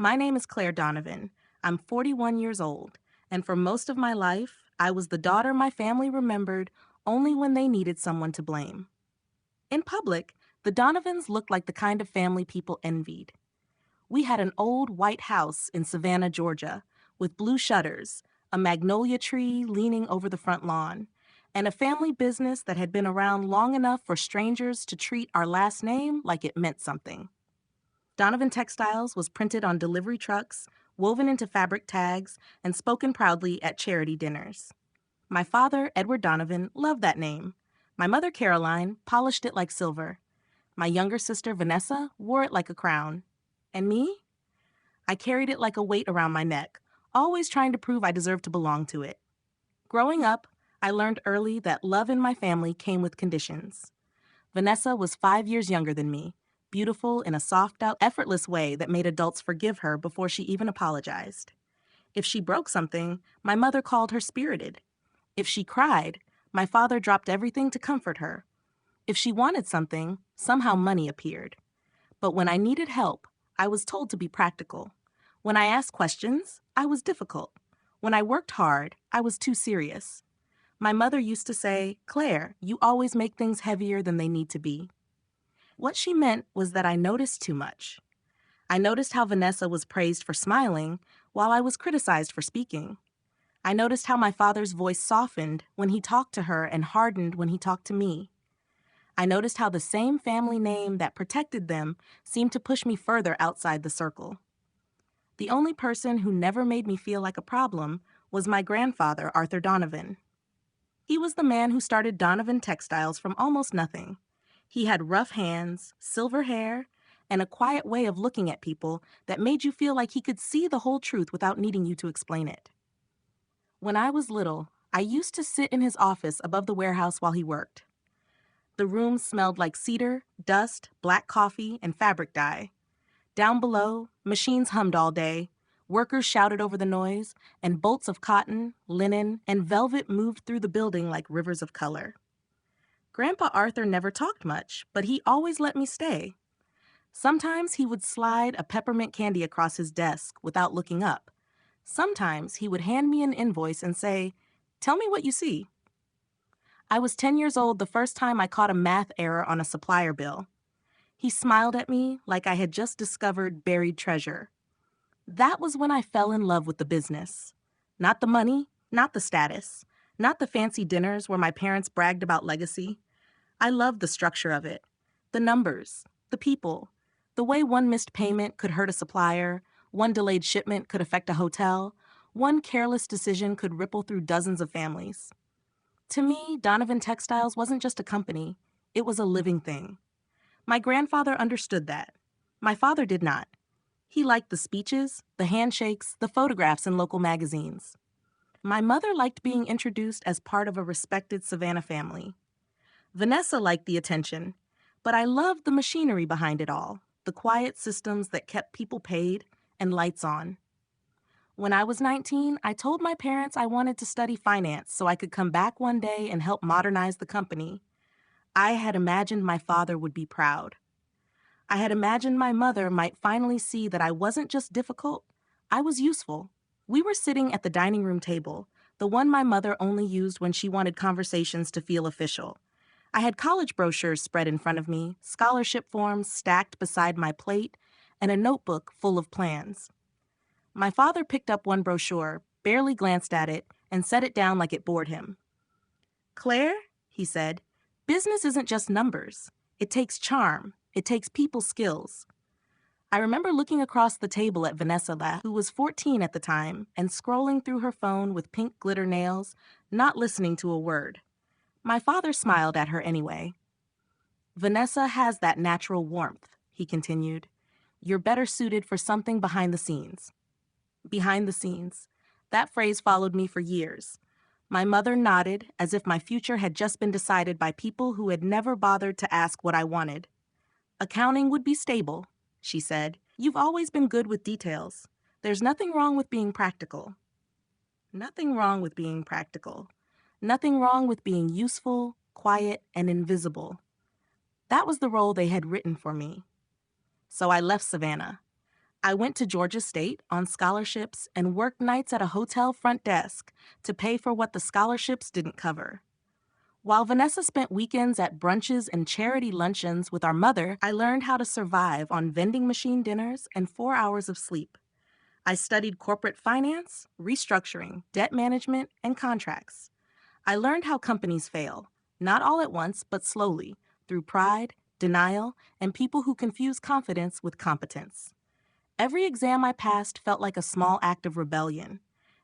My name is Claire Donovan. I'm 41 years old, and for most of my life, I was the daughter my family remembered only when they needed someone to blame. In public, the Donovans looked like the kind of family people envied. We had an old white house in Savannah, Georgia, with blue shutters, a magnolia tree leaning over the front lawn, and a family business that had been around long enough for strangers to treat our last name like it meant something. Donovan Textiles was printed on delivery trucks, woven into fabric tags, and spoken proudly at charity dinners. My father, Edward Donovan, loved that name. My mother, Caroline, polished it like silver. My younger sister, Vanessa, wore it like a crown. And me? I carried it like a weight around my neck, always trying to prove I deserved to belong to it. Growing up, I learned early that love in my family came with conditions. Vanessa was 5 years younger than me, beautiful in a soft-out, effortless way that made adults forgive her before she even apologized. If she broke something, my mother called her spirited. If she cried, my father dropped everything to comfort her. If she wanted something, somehow money appeared. But when I needed help, I was told to be practical. When I asked questions, I was difficult. When I worked hard, I was too serious. My mother used to say, "Claire, you always make things heavier than they need to be." What she meant was that I noticed too much. I noticed how Vanessa was praised for smiling while I was criticized for speaking. I noticed how my father's voice softened when he talked to her and hardened when he talked to me. I noticed how the same family name that protected them seemed to push me further outside the circle. The only person who never made me feel like a problem was my grandfather, Arthur Donovan. He was the man who started Donovan Textiles from almost nothing. He had rough hands, silver hair, and a quiet way of looking at people that made you feel like he could see the whole truth without needing you to explain it. When I was little, I used to sit in his office above the warehouse while he worked. The room smelled like cedar, dust, black coffee, and fabric dye. Down below, machines hummed all day, workers shouted over the noise, and bolts of cotton, linen, and velvet moved through the building like rivers of color. Grandpa Arthur never talked much, but he always let me stay. Sometimes he would slide a peppermint candy across his desk without looking up. Sometimes he would hand me an invoice and say, "Tell me what you see." I was 10 years old the first time I caught a math error on a supplier bill. He smiled at me like I had just discovered buried treasure. That was when I fell in love with the business. Not the money, not the status, not the fancy dinners where my parents bragged about legacy. I loved the structure of it. The numbers, the people, the way one missed payment could hurt a supplier, one delayed shipment could affect a hotel, one careless decision could ripple through dozens of families. To me, Donovan Textiles wasn't just a company, it was a living thing. My grandfather understood that. My father did not. He liked the speeches, the handshakes, the photographs in local magazines. My mother liked being introduced as part of a respected Savannah family. Vanessa liked the attention, but I loved the machinery behind it all, the quiet systems that kept people paid and lights on. When I was 19, I told my parents I wanted to study finance so I could come back one day and help modernize the company. I had imagined my father would be proud. I had imagined my mother might finally see that I wasn't just difficult, I was useful. We were sitting at the dining room table, the one my mother only used when she wanted conversations to feel official. I had college brochures spread in front of me, scholarship forms stacked beside my plate, and a notebook full of plans. My father picked up one brochure, barely glanced at it, and set it down like it bored him. "Claire," he said, "business isn't just numbers. It takes charm. It takes people skills." I remember looking across the table at Vanessa, who was 14 at the time, and scrolling through her phone with pink glitter nails, not listening to a word. My father smiled at her anyway. "Vanessa has that natural warmth," he continued. "You're better suited for something behind the scenes." Behind the scenes. That phrase followed me for years. My mother nodded as if my future had just been decided by people who had never bothered to ask what I wanted. "Accounting would be stable," she said. "You've always been good with details. There's nothing wrong with being practical." Nothing wrong with being practical. Nothing wrong with being useful, quiet, and invisible. That was the role they had written for me. So I left Savannah. I went to Georgia State on scholarships and worked nights at a hotel front desk to pay for what the scholarships didn't cover. While Vanessa spent weekends at brunches and charity luncheons with our mother, I learned how to survive on vending machine dinners and 4 hours of sleep. I studied corporate finance, restructuring, debt management, and contracts. I learned how companies fail, not all at once, but slowly, through pride, denial, and people who confuse confidence with competence. Every exam I passed felt like a small act of rebellion.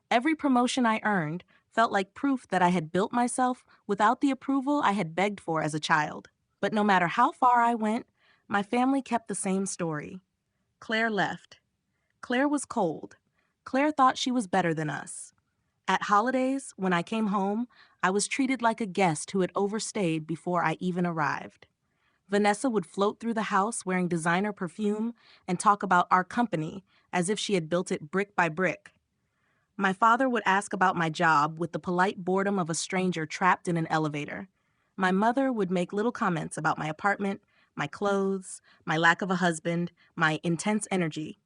Every promotion I earned felt like proof that I had built myself without the approval I had begged for as a child. But no matter how far I went, my family kept the same story. Claire left. Claire was cold. Claire thought she was better than us. At holidays, when I came home, I was treated like a guest who had overstayed before I even arrived. Vanessa would float through the house wearing designer perfume and talk about our company as if she had built it brick by brick. My father would ask about my job with the polite boredom of a stranger trapped in an elevator. My mother would make little comments about my apartment, my clothes, my lack of a husband, my intense energy.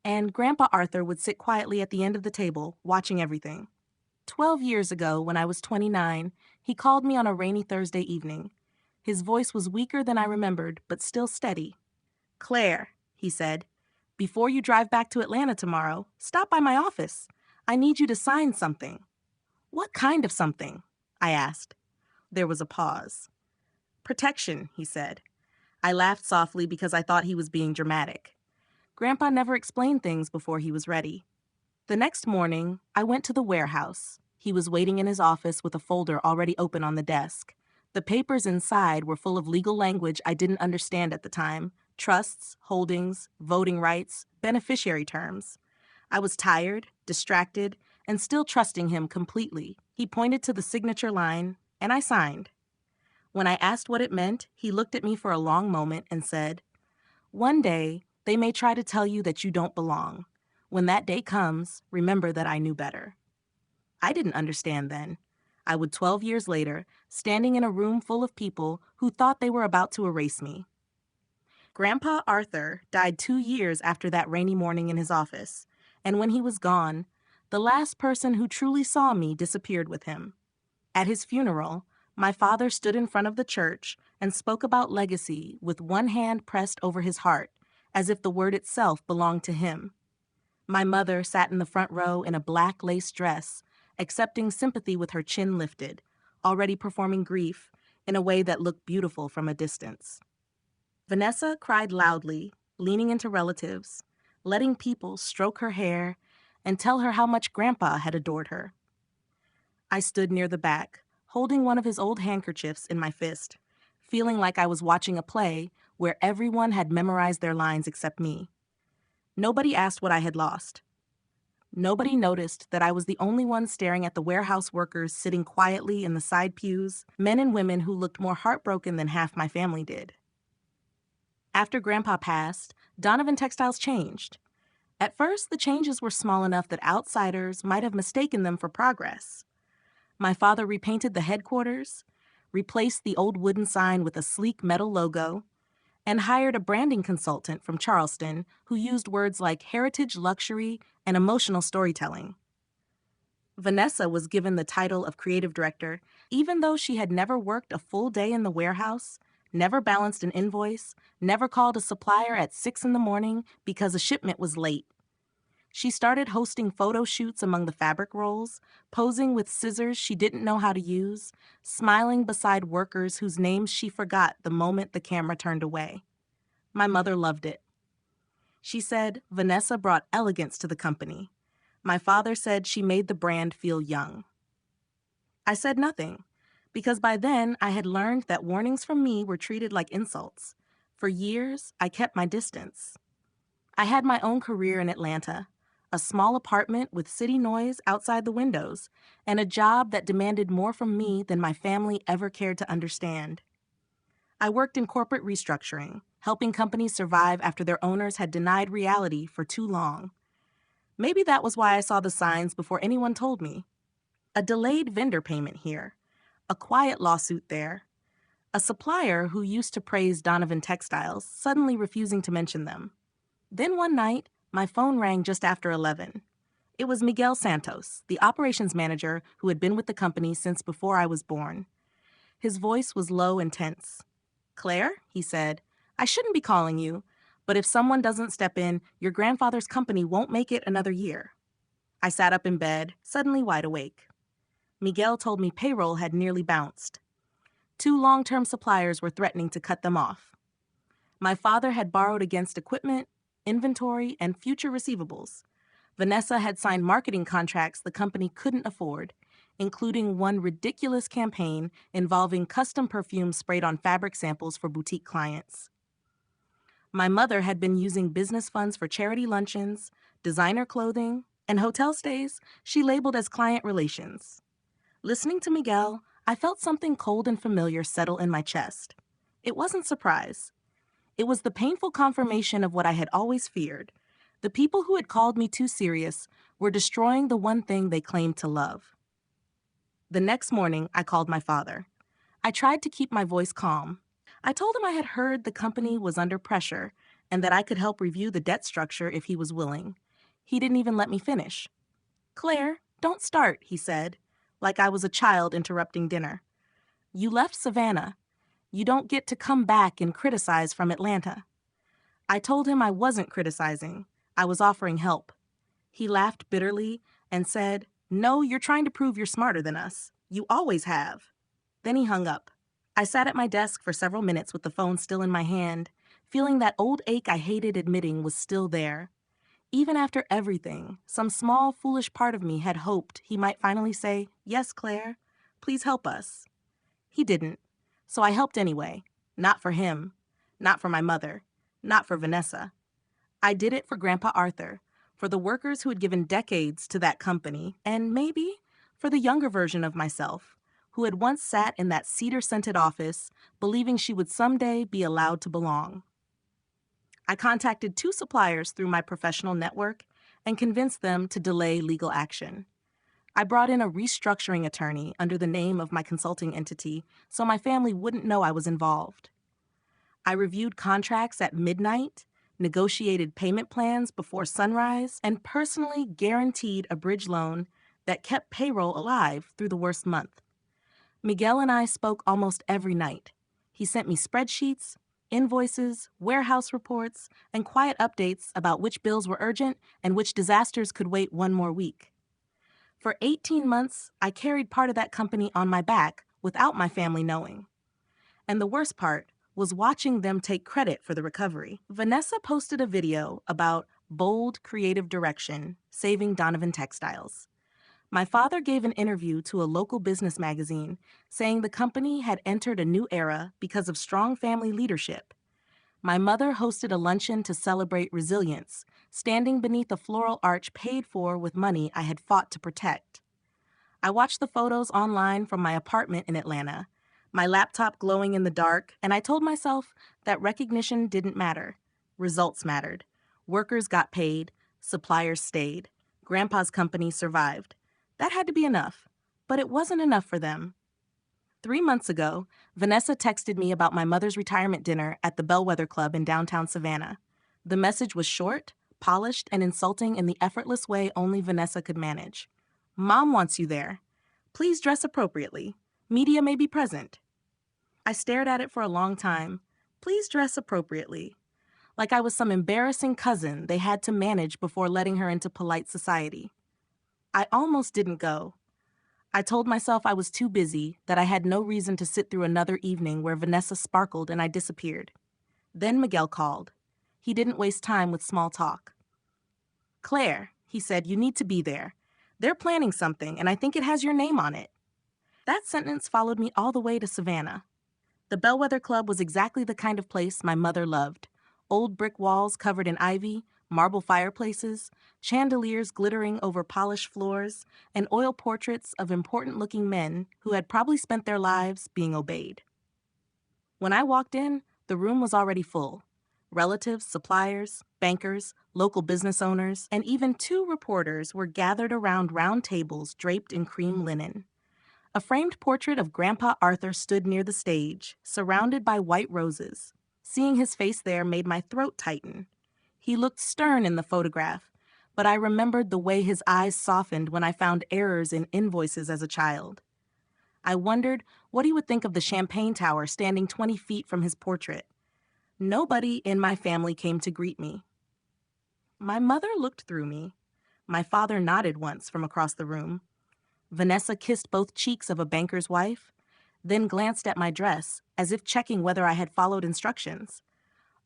And Grandpa Arthur would sit quietly at the end of the table, watching everything. 12 years ago, when I was 29, he called me on a rainy Thursday evening. His voice was weaker than I remembered, but still steady. "Claire," he said, "before you drive back to Atlanta tomorrow, stop by my office. I need you to sign something." "What kind of something?" I asked. There was a pause. "Protection," he said. I laughed softly because I thought he was being dramatic. Grandpa never explained things before he was ready. The next morning, I went to the warehouse. He was waiting in his office with a folder already open on the desk. The papers inside were full of legal language I didn't understand at the time: trusts, holdings, voting rights, beneficiary terms. I was tired, distracted, and still trusting him completely. He pointed to the signature line, and I signed. When I asked what it meant, he looked at me for a long moment and said, "One day, they may try to tell you that you don't belong. When that day comes, remember that I knew better." I didn't understand then. I would 12 years later, standing in a room full of people who thought they were about to erase me. Grandpa Arthur died 2 years after that rainy morning in his office, and when he was gone, the last person who truly saw me disappeared with him. At his funeral, my father stood in front of the church and spoke about legacy with one hand pressed over his heart, as if the word itself belonged to him. My mother sat in the front row in a black lace dress, accepting sympathy with her chin lifted, already performing grief in a way that looked beautiful from a distance. Vanessa cried loudly, leaning into relatives, letting people stroke her hair and tell her how much Grandpa had adored her. I stood near the back, holding one of his old handkerchiefs in my fist, feeling like I was watching a play where everyone had memorized their lines except me. Nobody asked what I had lost. Nobody noticed that I was the only one staring at the warehouse workers sitting quietly in the side pews, men and women who looked more heartbroken than half my family did. After Grandpa passed, Donovan Textiles changed. At first, the changes were small enough that outsiders might have mistaken them for progress. My father repainted the headquarters, replaced the old wooden sign with a sleek metal logo, and hired a branding consultant from Charleston who used words like heritage luxury and emotional storytelling. Vanessa was given the title of creative director, even though she had never worked a full day in the warehouse, never balanced an invoice, never called a supplier at 6 in the morning because a shipment was late. She started hosting photo shoots among the fabric rolls, posing with scissors she didn't know how to use, smiling beside workers whose names she forgot the moment the camera turned away. My mother loved it. She said Vanessa brought elegance to the company. My father said she made the brand feel young. I said nothing, because by then I had learned that warnings from me were treated like insults. For years, I kept my distance. I had my own career in Atlanta, a small apartment with city noise outside the windows, and a job that demanded more from me than my family ever cared to understand. I worked in corporate restructuring, helping companies survive after their owners had denied reality for too long. Maybe that was why I saw the signs before anyone told me. A delayed vendor payment here, a quiet lawsuit there, a supplier who used to praise Donovan Textiles suddenly refusing to mention them. Then one night, My phone rang just after 11. It was Miguel Santos, the operations manager who had been with the company since before I was born. His voice was low and tense. "Claire," he said, "I shouldn't be calling you, but if someone doesn't step in, your grandfather's company won't make it another year." I sat up in bed, suddenly wide awake. Miguel told me payroll had nearly bounced. 2 long-term suppliers were threatening to cut them off. My father had borrowed against equipment, inventory, and future receivables. Vanessa had signed marketing contracts the company couldn't afford, including one ridiculous campaign involving custom perfumes sprayed on fabric samples for boutique clients. My mother had been using business funds for charity luncheons, designer clothing, and hotel stays she labeled as client relations. Listening to Miguel, I felt something cold and familiar settle in my chest. It wasn't surprise. It was the painful confirmation of what I had always feared. The people who had called me too serious were destroying the one thing they claimed to love. The next morning, I called my father. I tried to keep my voice calm. I told him I had heard the company was under pressure and that I could help review the debt structure if he was willing. He didn't even let me finish. "Claire, don't start," he said, like I was a child interrupting dinner. "You left Savannah. You don't get to come back and criticize from Atlanta." I told him I wasn't criticizing. I was offering help. He laughed bitterly and said, "No, you're trying to prove you're smarter than us. You always have." Then he hung up. I sat at my desk for several minutes with the phone still in my hand, feeling that old ache I hated admitting was still there. Even after everything, some small, foolish part of me had hoped he might finally say, "Yes, Claire, please help us." He didn't, so I helped anyway. Not for him, not for my mother, not for Vanessa. I did it for Grandpa Arthur, for the workers who had given decades to that company, and maybe for the younger version of myself, who had once sat in that cedar-scented office, believing she would someday be allowed to belong. I contacted 2 suppliers through my professional network and convinced them to delay legal action. I brought in a restructuring attorney under the name of my consulting entity so my family wouldn't know I was involved. I reviewed contracts at midnight, negotiated payment plans before sunrise, and personally guaranteed a bridge loan that kept payroll alive through the worst month. Miguel and I spoke almost every night. He sent me spreadsheets, invoices, warehouse reports, and quiet updates about which bills were urgent and which disasters could wait one more week. For 18 months, I carried part of that company on my back without my family knowing. And the worst part was watching them take credit for the recovery. Vanessa posted a video about bold creative direction, saving Donovan Textiles. My father gave an interview to a local business magazine saying the company had entered a new era because of strong family leadership. My mother hosted a luncheon to celebrate resilience, standing beneath a floral arch paid for with money I had fought to protect. I watched the photos online from my apartment in Atlanta, my laptop glowing in the dark, and I told myself that recognition didn't matter. Results mattered. Workers got paid, suppliers stayed, Grandpa's company survived. That had to be enough, but it wasn't enough for them. 3 months ago, Vanessa texted me about my mother's retirement dinner at the Bellwether Club in downtown Savannah. The message was short, polished, and insulting in the effortless way only Vanessa could manage. "Mom wants you there. Please dress appropriately. Media may be present." I stared at it for a long time. Please dress appropriately. Like I was some embarrassing cousin they had to manage before letting her into polite society. I almost didn't go. I told myself I was too busy, that I had no reason to sit through another evening where Vanessa sparkled and I disappeared. Then Miguel called. He didn't waste time with small talk. "Claire," he said, "you need to be there. They're planning something, and I think it has your name on it." That sentence followed me all the way to Savannah. The Bellwether Club was exactly the kind of place my mother loved. Old brick walls covered in ivy, marble fireplaces, chandeliers glittering over polished floors, and oil portraits of important-looking men who had probably spent their lives being obeyed. When I walked in, the room was already full. Relatives, suppliers, bankers, local business owners, and even 2 reporters were gathered around round tables draped in cream linen. A framed portrait of Grandpa Arthur stood near the stage, surrounded by white roses. Seeing his face there made my throat tighten. He looked stern in the photograph, but I remembered the way his eyes softened when I found errors in invoices as a child. I wondered what he would think of the champagne tower standing 20 feet from his portrait. Nobody in my family came to greet me. My mother looked through me. My father nodded once from across the room. Vanessa kissed both cheeks of a banker's wife, then glanced at my dress, as if checking whether I had followed instructions.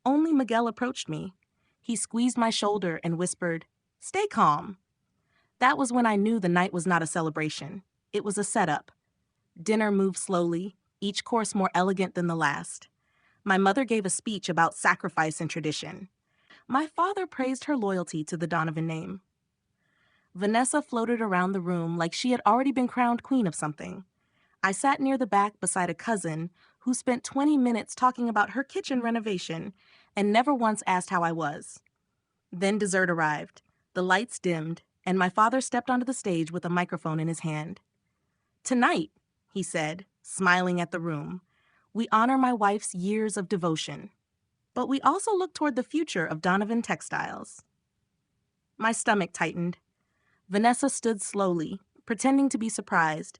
Only Miguel approached me. He squeezed my shoulder and whispered, "Stay calm." That was when I knew the night was not a celebration. It was a setup. Dinner moved slowly, each course more elegant than the last. My mother gave a speech about sacrifice and tradition. My father praised her loyalty to the Donovan name. Vanessa floated around the room like she had already been crowned queen of something. I sat near the back beside a cousin who spent 20 minutes talking about her kitchen renovation and never once asked how I was. Then dessert arrived. The lights dimmed, and my father stepped onto the stage with a microphone in his hand. "Tonight," he said, smiling at the room, "we honor my wife's years of devotion. But we also look toward the future of Donovan Textiles." My stomach tightened. Vanessa stood slowly, pretending to be surprised.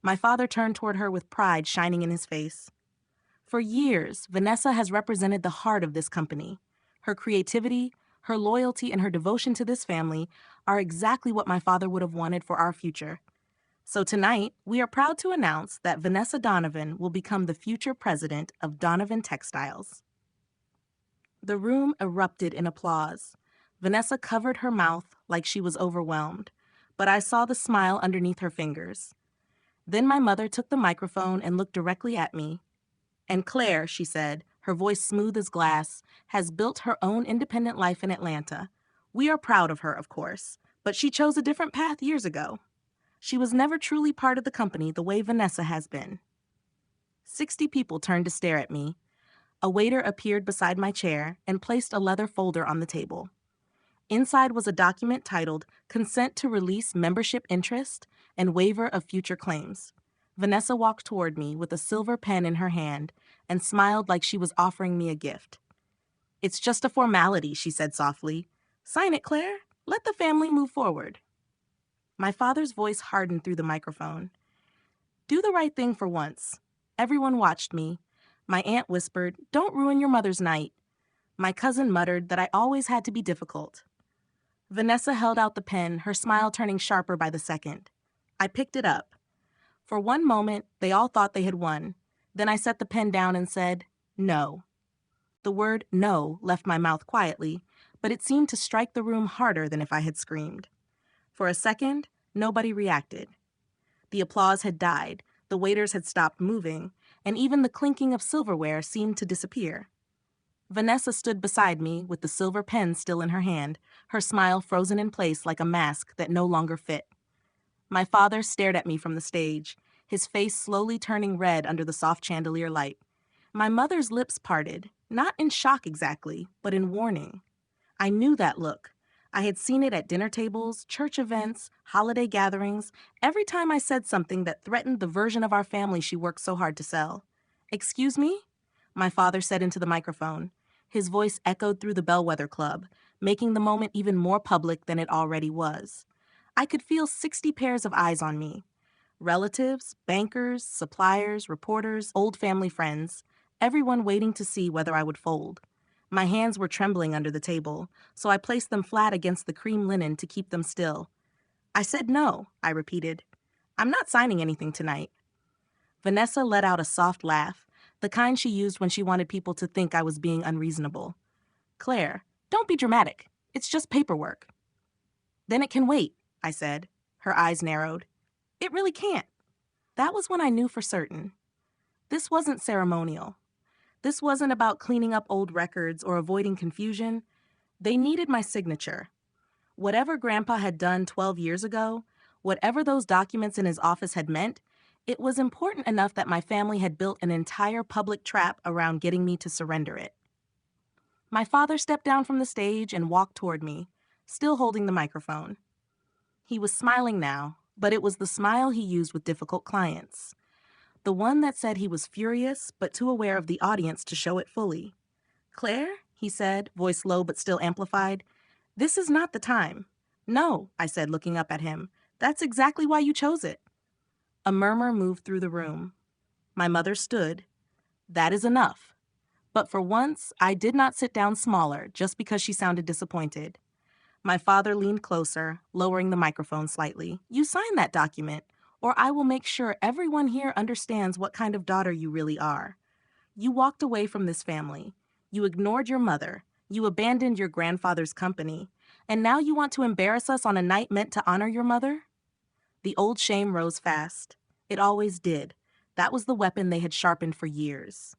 My father turned toward her with pride shining in his face. For years, Vanessa has represented the heart of this company. Her creativity, her loyalty, and her devotion to this family are exactly what my father would have wanted for our future. So tonight, we are proud to announce that Vanessa Donovan will become the future president of Donovan Textiles. The room erupted in applause. Vanessa covered her mouth like she was overwhelmed, but I saw the smile underneath her fingers. Then my mother took the microphone and looked directly at me. "And Claire," she said, her voice smooth as glass, "has built her own independent life in Atlanta. We are proud of her, of course, but she chose a different path years ago. She was never truly part of the company the way Vanessa has been." 60 people turned to stare at me. A waiter appeared beside my chair and placed a leather folder on the table. Inside was a document titled "Consent to Release Membership Interest and Waiver of Future Claims." Vanessa walked toward me with a silver pen in her hand and smiled like she was offering me a gift. "It's just a formality," she said softly. "Sign it, Claire. Let the family move forward." My father's voice hardened through the microphone. "Do the right thing for once." Everyone watched me. My aunt whispered, "Don't ruin your mother's night." My cousin muttered that I always had to be difficult. Vanessa held out the pen, her smile turning sharper by the second. I picked it up. For one moment, they all thought they had won. Then I set the pen down and said, "No." The word "no" left my mouth quietly, but it seemed to strike the room harder than if I had screamed. For a second, nobody reacted. The applause had died, the waiters had stopped moving, and even the clinking of silverware seemed to disappear. Vanessa stood beside me with the silver pen still in her hand, her smile frozen in place like a mask that no longer fit. My father stared at me from the stage, his face slowly turning red under the soft chandelier light. My mother's lips parted, not in shock exactly, but in warning. I knew that look. I had seen it at dinner tables, church events, holiday gatherings, every time I said something that threatened the version of our family she worked so hard to sell. "Excuse me?" my father said into the microphone. His voice echoed through the Bellwether Club, making the moment even more public than it already was. I could feel 60 pairs of eyes on me. Relatives, bankers, suppliers, reporters, old family friends, everyone waiting to see whether I would fold. My hands were trembling under the table, so I placed them flat against the cream linen to keep them still. "I said no," I repeated. "I'm not signing anything tonight." Vanessa let out a soft laugh, the kind she used when she wanted people to think I was being unreasonable. "Claire, don't be dramatic. It's just paperwork." "Then it can wait," I said. Her eyes narrowed. "It really can't." That was when I knew for certain. This wasn't ceremonial. This wasn't about cleaning up old records or avoiding confusion. They needed my signature. Whatever Grandpa had done 12 years ago, whatever those documents in his office had meant, it was important enough that my family had built an entire public trap around getting me to surrender it. My father stepped down from the stage and walked toward me, still holding the microphone. He was smiling now, but it was the smile he used with difficult clients. The one that said he was furious, but too aware of the audience to show it fully. "Claire," he said, voice low but still amplified. This is not the time. No, I said, looking up at him. That's exactly why you chose it. A murmur moved through the room. My mother stood. That is enough. But for once, I did not sit down smaller just because she sounded disappointed. My father leaned closer, lowering the microphone slightly. You sign that document, or I will make sure everyone here understands what kind of daughter you really are. You walked away from this family. You ignored your mother. You abandoned your grandfather's company. And now you want to embarrass us on a night meant to honor your mother? The old shame rose fast. It always did. That was the weapon they had sharpened for years.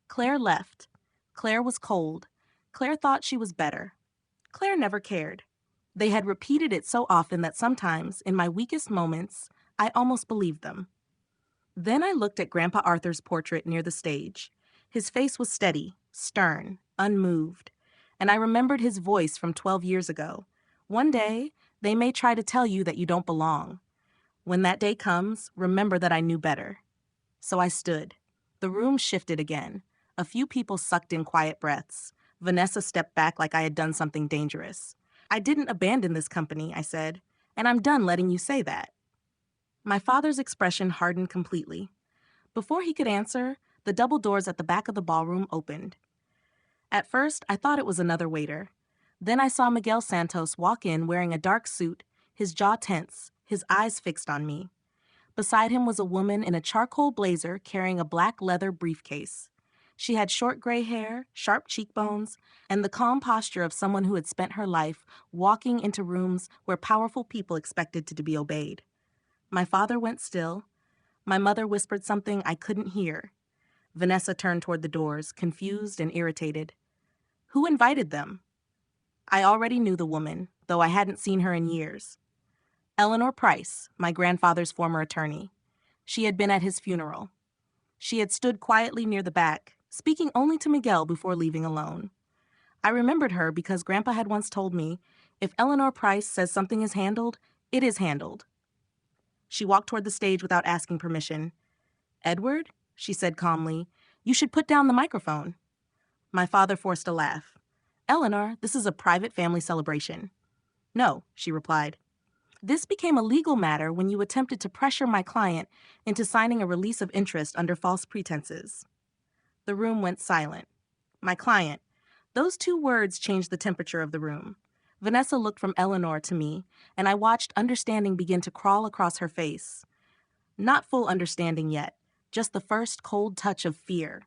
Claire left. Claire was cold. Claire thought she was better. Claire never cared. They had repeated it so often that sometimes, in my weakest moments, I almost believed them. Then I looked at Grandpa Arthur's portrait near the stage. His face was steady, stern, unmoved, and I remembered his voice from 12 years ago. One day, they may try to tell you that you don't belong. When that day comes, remember that I knew better. So I stood. The room shifted again. A few people sucked in quiet breaths. Vanessa stepped back like I had done something dangerous. I didn't abandon this company, I said, and I'm done letting you say that. My father's expression hardened completely. Before he could answer, the double doors at the back of the ballroom opened. At first, I thought it was another waiter. Then I saw Miguel Santos walk in wearing a dark suit, his jaw tense, his eyes fixed on me. Beside him was a woman in a charcoal blazer carrying a black leather briefcase. She had short gray hair, sharp cheekbones, and the calm posture of someone who had spent her life walking into rooms where powerful people expected to be obeyed. My father went still. My mother whispered something I couldn't hear. Vanessa turned toward the doors, confused and irritated. Who invited them? I already knew the woman, though I hadn't seen her in years. Eleanor Price, my grandfather's former attorney. She had been at his funeral. She had stood quietly near the back, speaking only to Miguel before leaving alone. I remembered her because Grandpa had once told me, if Eleanor Price says something is handled, it is handled. She walked toward the stage without asking permission. Edward, she said calmly, you should put down the microphone. My father forced a laugh. Eleanor, this is a private family celebration. No, she replied. This became a legal matter when you attempted to pressure my client into signing a release of interest under false pretenses. The room went silent. My client. Those two words changed the temperature of the room. Vanessa looked from Eleanor to me, and I watched understanding begin to crawl across her face. Not full understanding yet, just the first cold touch of fear.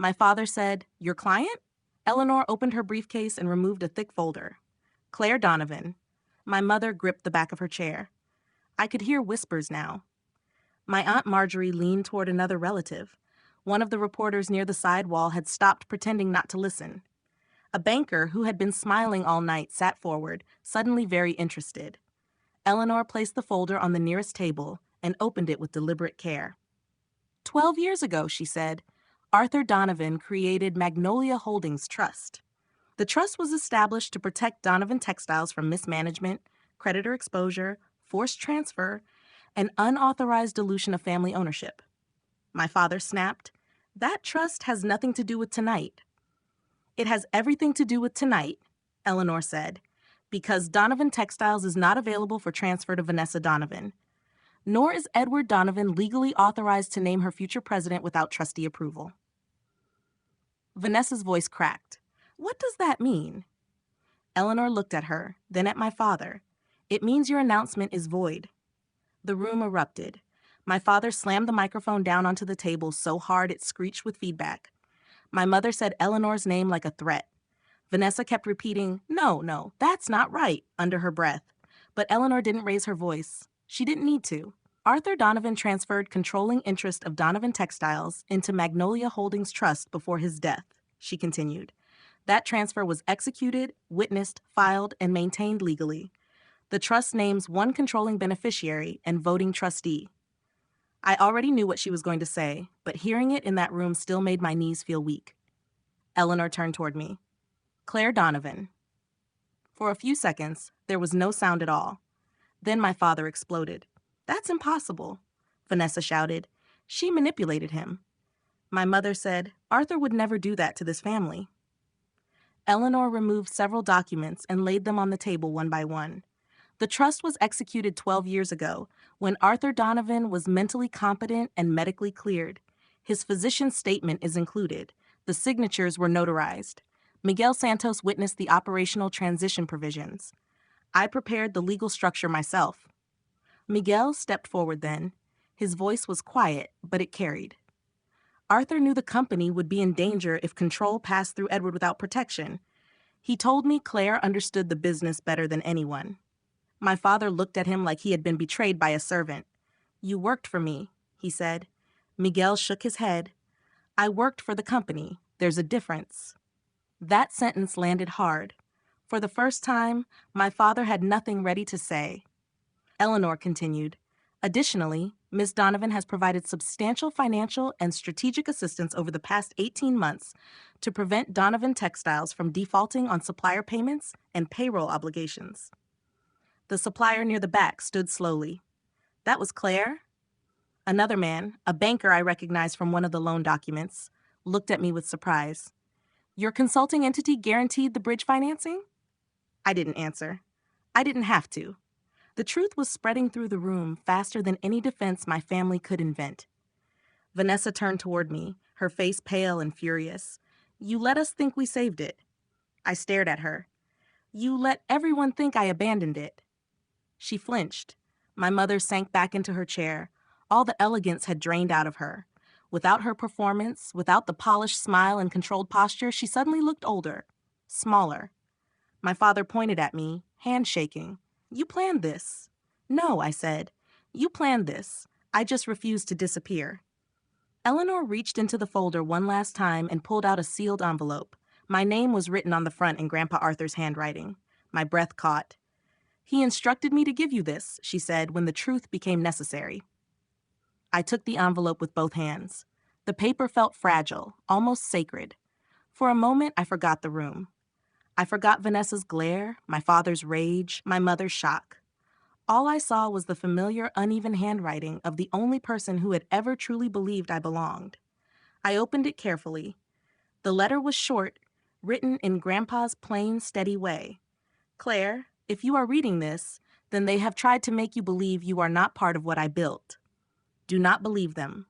My father said, Your client? Eleanor opened her briefcase and removed a thick folder. Claire Donovan. My mother gripped the back of her chair. I could hear whispers now. My Aunt Marjorie leaned toward another relative. One of the reporters near the side wall had stopped pretending not to listen. A banker who had been smiling all night sat forward, suddenly very interested. Eleanor placed the folder on the nearest table and opened it with deliberate care. 12 years ago, she said, Arthur Donovan created Magnolia Holdings Trust. The trust was established to protect Donovan Textiles from mismanagement, creditor exposure, forced transfer, and unauthorized dilution of family ownership. My father snapped, That trust has nothing to do with tonight. It has everything to do with tonight, Eleanor said, because Donovan Textiles is not available for transfer to Vanessa Donovan. Nor is Edward Donovan legally authorized to name her future president without trustee approval. Vanessa's voice cracked. What does that mean? Eleanor looked at her, then at my father. It means your announcement is void. The room erupted. My father slammed the microphone down onto the table so hard it screeched with feedback. My mother said Eleanor's name like a threat. Vanessa kept repeating, No, that's not right, under her breath. But Eleanor didn't raise her voice. She didn't need to. Arthur Donovan transferred controlling interest of Donovan Textiles into Magnolia Holdings Trust before his death, she continued. That transfer was executed, witnessed, filed, and maintained legally. The trust names one controlling beneficiary and voting trustee. I already knew what she was going to say, but hearing it in that room still made my knees feel weak. Eleanor turned toward me. Claire Donovan. For a few seconds, there was no sound at all. Then my father exploded. That's impossible, Vanessa shouted. She manipulated him. My mother said, Arthur would never do that to this family. Eleanor removed several documents and laid them on the table one by one. The trust was executed 12 years ago, when Arthur Donovan was mentally competent and medically cleared. His physician's statement is included. The signatures were notarized. Miguel Santos witnessed the operational transition provisions. I prepared the legal structure myself. Miguel stepped forward then. His voice was quiet, but it carried. Arthur knew the company would be in danger if control passed through Edward without protection. He told me Claire understood the business better than anyone. My father looked at him like he had been betrayed by a servant. "You worked for me," he said. Miguel shook his head. "I worked for the company. There's a difference." That sentence landed hard. For the first time, my father had nothing ready to say. Eleanor continued. "Additionally, Ms. Donovan has provided substantial financial and strategic assistance over the past 18 months to prevent Donovan Textiles from defaulting on supplier payments and payroll obligations." The supplier near the back stood slowly. "That was Claire?" Another man, a banker I recognized from one of the loan documents, looked at me with surprise. "Your consulting entity guaranteed the bridge financing?" I didn't answer. I didn't have to. The truth was spreading through the room faster than any defense my family could invent. Vanessa turned toward me, her face pale and furious. "You let us think we saved it." I stared at her. "You let everyone think I abandoned it." She flinched. My mother sank back into her chair. All the elegance had drained out of her. Without her performance, without the polished smile and controlled posture, she suddenly looked older, smaller. My father pointed at me, hand shaking. "You planned this." "No," I said. "You planned this. I just refused to disappear." Eleanor reached into the folder one last time and pulled out a sealed envelope. My name was written on the front in Grandpa Arthur's handwriting. My breath caught. "He instructed me to give you this," she said, "when the truth became necessary." I took the envelope with both hands. The paper felt fragile, almost sacred. For a moment, I forgot the room. I forgot Vanessa's glare, my father's rage, my mother's shock. All I saw was the familiar, uneven handwriting of the only person who had ever truly believed I belonged. I opened it carefully. The letter was short, written in Grandpa's plain, steady way. "Claire, if you are reading this, then they have tried to make you believe you are not part of what I built. Do not believe them.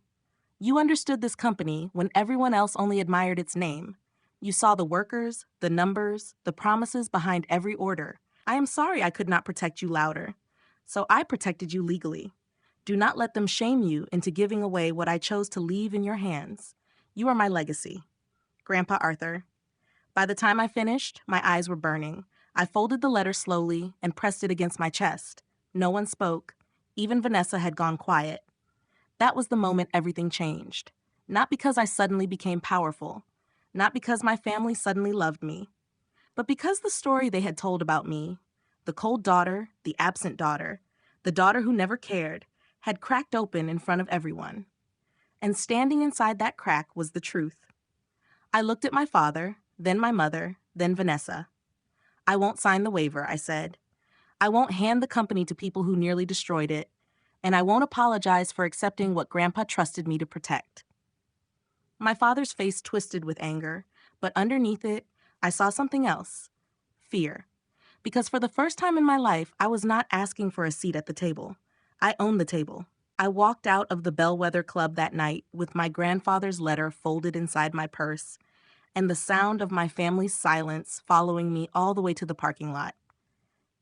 You understood this company when everyone else only admired its name. You saw the workers, the numbers, the promises behind every order. I am sorry I could not protect you louder. So I protected you legally. Do not let them shame you into giving away what I chose to leave in your hands. You are my legacy. Grandpa Arthur." By the time I finished, my eyes were burning. I folded the letter slowly and pressed it against my chest. No one spoke. Even Vanessa had gone quiet. That was the moment everything changed. Not because I suddenly became powerful. Not because my family suddenly loved me. But because the story they had told about me, the cold daughter, the absent daughter, the daughter who never cared, had cracked open in front of everyone. And standing inside that crack was the truth. I looked at my father, then my mother, then Vanessa. "I won't sign the waiver," I said. "I won't hand the company to people who nearly destroyed it. And I won't apologize for accepting what Grandpa trusted me to protect." My father's face twisted with anger, but underneath it, I saw something else. Fear. Because for the first time in my life, I was not asking for a seat at the table. I owned the table. I walked out of the Bellwether Club that night with my grandfather's letter folded inside my purse, and the sound of my family's silence following me all the way to the parking lot.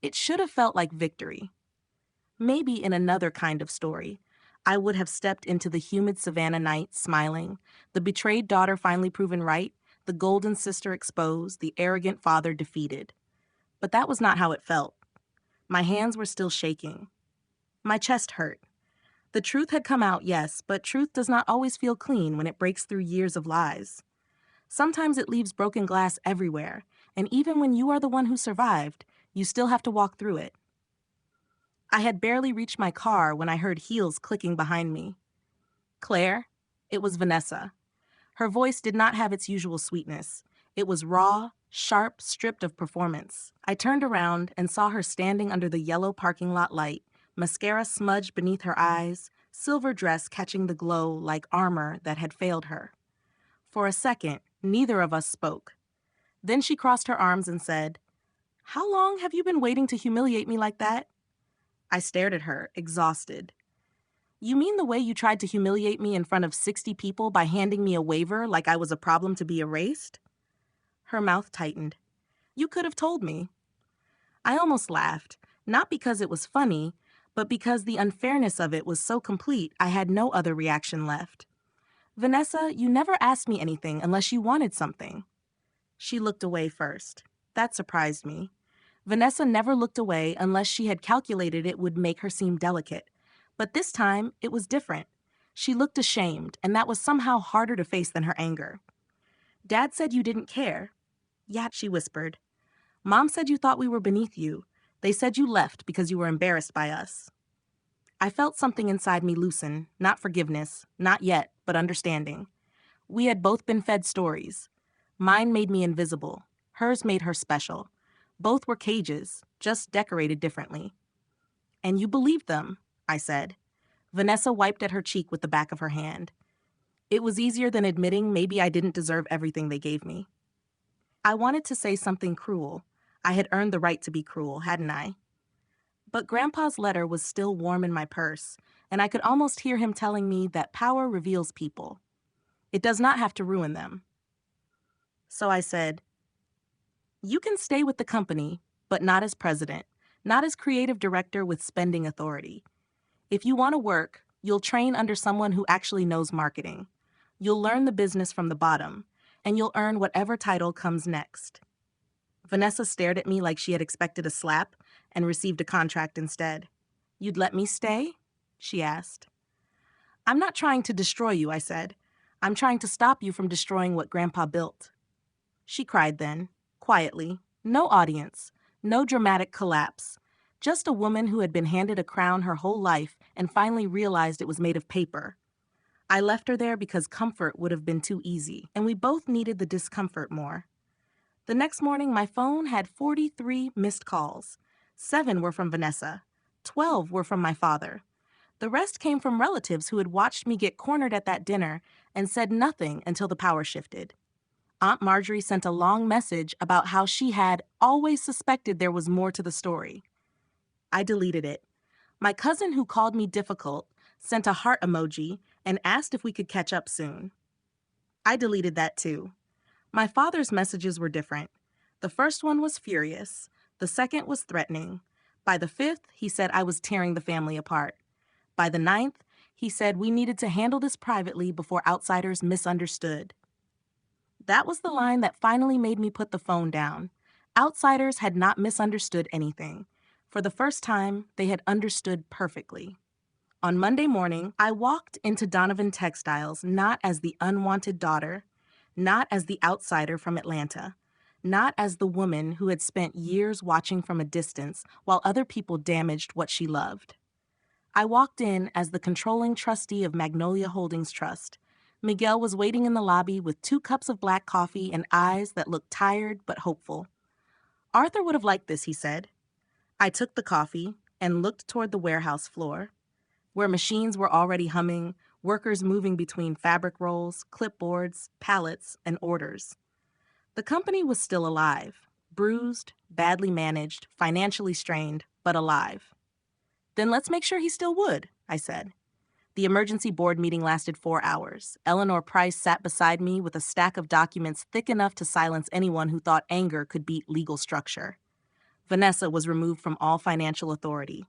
It should have felt like victory. Maybe in another kind of story, I would have stepped into the humid Savannah night smiling, the betrayed daughter finally proven right, the golden sister exposed, the arrogant father defeated. But that was not how it felt. My hands were still shaking. My chest hurt. The truth had come out, yes, but truth does not always feel clean when it breaks through years of lies. Sometimes it leaves broken glass everywhere, and even when you are the one who survived, you still have to walk through it. I had barely reached my car when I heard heels clicking behind me. "Claire?" It was Vanessa. Her voice did not have its usual sweetness. It was raw, sharp, stripped of performance. I turned around and saw her standing under the yellow parking lot light, mascara smudged beneath her eyes, silver dress catching the glow like armor that had failed her. For a second, neither of us spoke. Then she crossed her arms and said, "How long have you been waiting to humiliate me like that?" I stared at her, exhausted. "You mean the way you tried to humiliate me in front of 60 people by handing me a waiver like I was a problem to be erased?" Her mouth tightened. "You could have told me." I almost laughed, not because it was funny, but because the unfairness of it was so complete I had no other reaction left. "Vanessa, you never asked me anything unless you wanted something." She looked away first. That surprised me. Vanessa never looked away unless she had calculated it would make her seem delicate. But this time, it was different. She looked ashamed, and that was somehow harder to face than her anger. "Dad said you didn't care." "Yeah," she whispered. "Mom said you thought we were beneath you. They said you left because you were embarrassed by us." I felt something inside me loosen, not forgiveness, not yet, but understanding. We had both been fed stories. Mine made me invisible. Hers made her special. Both were cages, just decorated differently. "And you believed them," I said. Vanessa wiped at her cheek with the back of her hand. It was easier than admitting maybe I didn't deserve everything they gave me. I wanted to say something cruel. I had earned the right to be cruel, hadn't I? But Grandpa's letter was still warm in my purse, and I could almost hear him telling me that power reveals people. It does not have to ruin them. So I said, "You can stay with the company, but not as president, not as creative director with spending authority. If you want to work, you'll train under someone who actually knows marketing. You'll learn the business from the bottom, and you'll earn whatever title comes next." Vanessa stared at me like she had expected a slap and received a contract instead. "You'd let me stay?" she asked. "I'm not trying to destroy you," I said. "I'm trying to stop you from destroying what Grandpa built." She cried then, quietly, no audience, no dramatic collapse, just a woman who had been handed a crown her whole life and finally realized it was made of paper. I left her there because comfort would have been too easy, and we both needed the discomfort more. The next morning, my phone had 43 missed calls. 7 were from Vanessa. 12 were from my father. The rest came from relatives who had watched me get cornered at that dinner and said nothing until the power shifted. Aunt Marjorie sent a long message about how she had always suspected there was more to the story. I deleted it. My cousin, who called me difficult, sent a heart emoji and asked if we could catch up soon. I deleted that too. My father's messages were different. The first one was furious. The second was threatening. By the 5th, he said I was tearing the family apart. By the 9th, he said we needed to handle this privately before outsiders misunderstood. That was the line that finally made me put the phone down. Outsiders had not misunderstood anything. For the first time, they had understood perfectly. On Monday morning, I walked into Donovan Textiles not as the unwanted daughter, not as the outsider from Atlanta, not as the woman who had spent years watching from a distance while other people damaged what she loved. I walked in as the controlling trustee of Magnolia Holdings Trust. Miguel was waiting in the lobby with 2 cups of black coffee and eyes that looked tired but hopeful. "Arthur would have liked this," he said. I took the coffee and looked toward the warehouse floor, where machines were already humming, workers moving between fabric rolls, clipboards, pallets, and orders. The company was still alive, bruised, badly managed, financially strained, but alive. "Then let's make sure he still would," I said. The emergency board meeting lasted 4 hours. Eleanor Price sat beside me with a stack of documents thick enough to silence anyone who thought anger could beat legal structure. Vanessa was removed from all financial authority.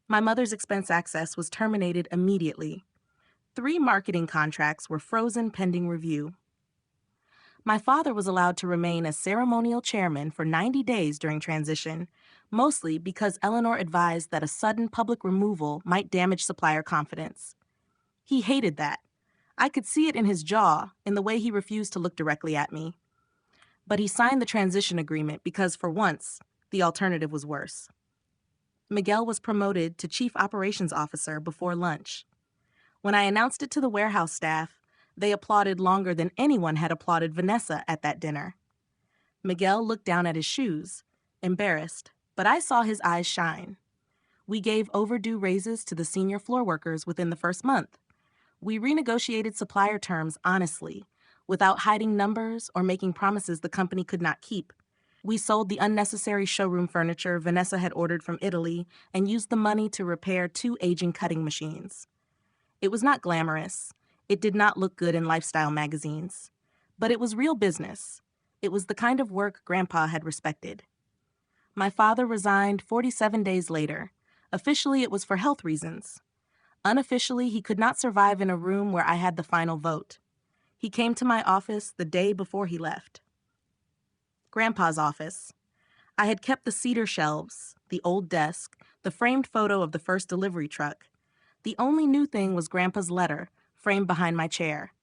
My mother's expense access was terminated immediately. 3 marketing contracts were frozen pending review. My father was allowed to remain as ceremonial chairman for 90 days during transition, mostly because Eleanor advised that a sudden public removal might damage supplier confidence. He hated that. I could see it in his jaw, in the way he refused to look directly at me. But he signed the transition agreement because, for once, the alternative was worse. Miguel was promoted to Chief Operations Officer before lunch. When I announced it to the warehouse staff, they applauded longer than anyone had applauded Vanessa at that dinner. Miguel looked down at his shoes, embarrassed, but I saw his eyes shine. We gave overdue raises to the senior floor workers within the first month. We renegotiated supplier terms honestly. without hiding numbers or making promises the company could not keep. We sold the unnecessary showroom furniture Vanessa had ordered from Italy and used the money to repair two aging cutting machines. It was not glamorous. It did not look good in lifestyle magazines. But it was real business. It was the kind of work Grandpa had respected. My father resigned 47 days later. Officially, it was for health reasons. Unofficially, he could not survive in a room where I had the final vote. He came to my office the day before he left. Grandpa's office. I had kept the cedar shelves, the old desk, the framed photo of the first delivery truck. The only new thing was Grandpa's letter, framed behind my chair.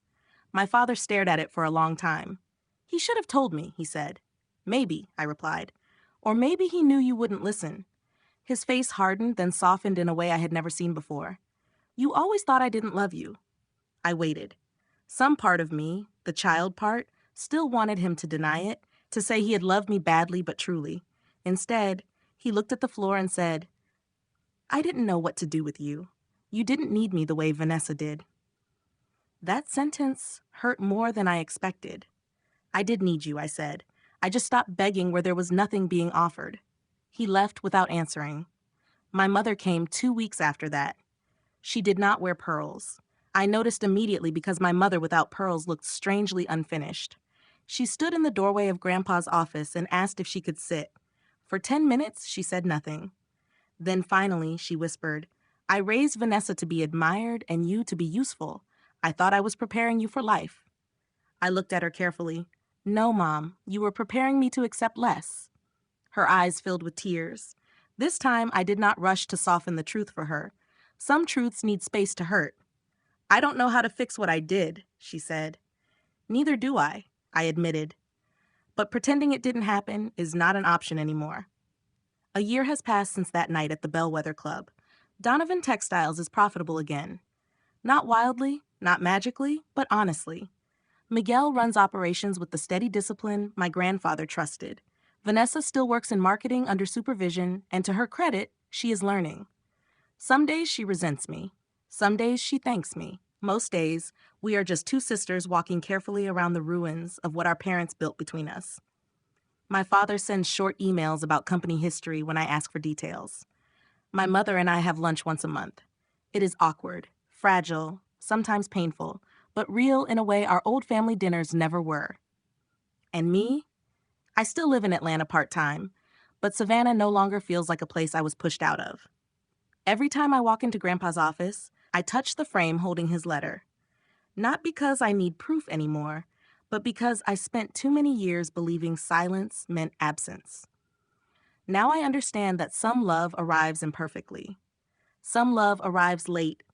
My father stared at it for a long time. "He should have told me," he said. "Maybe," I replied. "Or maybe he knew you wouldn't listen." His face hardened, then softened in a way I had never seen before. "You always thought I didn't love you." I waited. Some part of me, the child part, still wanted him to deny it, to say he had loved me badly but truly. Instead, he looked at the floor and said, "I didn't know what to do with you. You didn't need me the way Vanessa did." That sentence hurt more than I expected. "I did need you," I said. "I just stopped begging where there was nothing being offered." He left without answering. My mother came 2 weeks after that. She did not wear pearls. I noticed immediately because my mother without pearls looked strangely unfinished. She stood in the doorway of Grandpa's office and asked if she could sit. For 10 minutes, she said nothing. Then finally, she whispered, "I raised Vanessa to be admired and you to be useful. I thought I was preparing you for life." I looked at her carefully. "No, Mom, you were preparing me to accept less." Her eyes filled with tears. This time, I did not rush to soften the truth for her. Some truths need space to hurt. "I don't know how to fix what I did," she said. "Neither do I admitted. But pretending it didn't happen is not an option anymore. A year has passed since that night at the Bellwether Club. Donovan Textiles is profitable again. Not wildly, not magically, but honestly. Miguel runs operations with the steady discipline my grandfather trusted. Vanessa still works in marketing under supervision, and to her credit, she is learning. Some days she resents me. Some days she thanks me. Most days, we are just two sisters walking carefully around the ruins of what our parents built between us. My father sends short emails about company history when I ask for details. My mother and I have lunch once a month. It is awkward, fragile, sometimes painful, but real in a way our old family dinners never were. And me? I still live in Atlanta part-time, but Savannah no longer feels like a place I was pushed out of. Every time I walk into Grandpa's office, I touch the frame holding his letter. Not because I need proof anymore, but because I spent too many years believing silence meant absence. Now I understand that some love arrives imperfectly. Some love arrives late.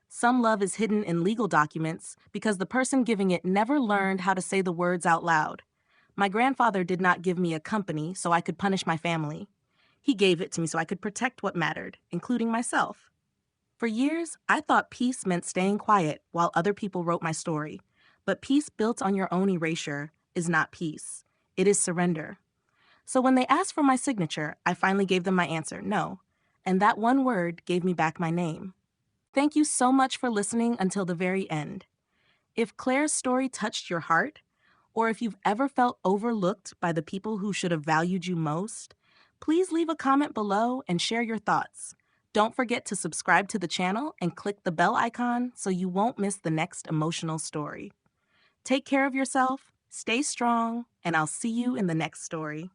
Some love is hidden in legal documents because the person giving it never learned how to say the words out loud. My grandfather did not give me a company so I could punish my family. He gave it to me so I could protect what mattered, including myself. For years, I thought peace meant staying quiet while other people wrote my story. But peace built on your own erasure is not peace. It is surrender. So when they asked for my signature, I finally gave them my answer, no. And that one word gave me back my name. Thank you so much for listening until the very end. If Claire's story touched your heart, or if you've ever felt overlooked by the people who should have valued you most, please leave a comment below and share your thoughts. Don't forget to subscribe to the channel and click the bell icon so you won't miss the next emotional story. Take care of yourself, stay strong, and I'll see you in the next story.